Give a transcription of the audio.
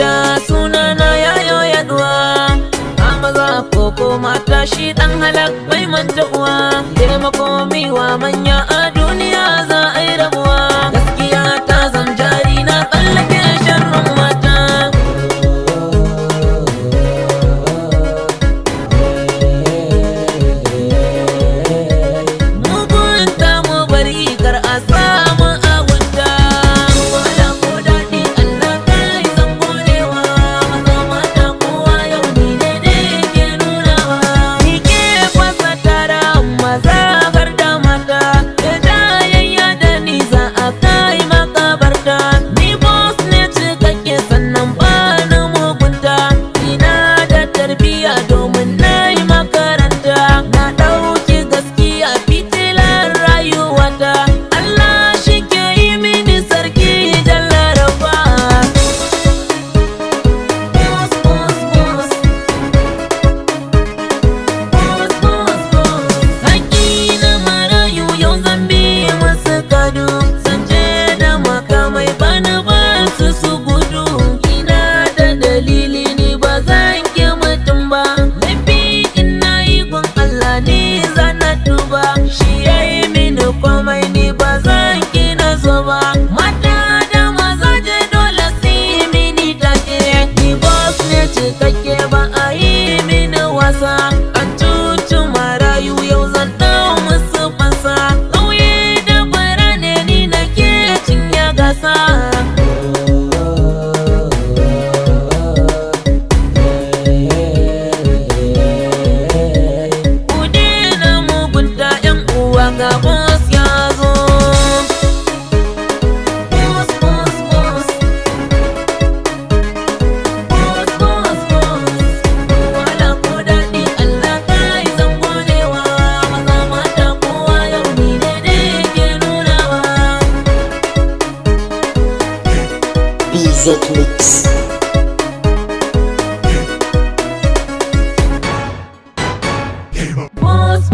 gaskiya sunana yayo yaduwa. A maza ko mata shi dan halak bai manta uwa. Taimako miwa manya a duniya za a yi rabuwa. Gaskiya ta zam jari na tsallake sharrin mata. Mugunta mu bari kar a samu a wuta. Wala ko daɗi Allah kai zan godewa. Maza mata kowa yau ni ne da yake nunawa. Ni ke fasa tara maza har da mata. Da jayayya da ni za a kai makabarta. Ni boss ne cikakke sannan ba ni mugunta. Ina da tarbiyya domin na yi makaranta. Na ɗauki gaskiya fitilar rayuwata. Allah shi ke yi mini sarki jalla rabba. Boss, boss, boss. Boss, boss, boss. Haƙi na marayu yau zan bi masu kadu. Zance da makamai bana ba su gudu. Ina da dalili ni ba zan ki mutum ba. Laifi ina yi gun Allah ni zana tuba. Shi ya yi mini komai ni ba zan ki na so ba. Mata da maza je dole su yi mini take. Ni boss ne cikakke ba a yi mini wasa. An cuci marayu yau zan ɗau musu fansa. Ƙauye da birane ni nake cinye gasa. Ku daina mugunta 'yan uwa ga boss ya zo. Boss, boss, boss. Boss, boss, boss. Wala ko daɗi Allah kai zan godewa. Maza mata kowa yau ni ne da yake nunawa. BZ Mix. Boss,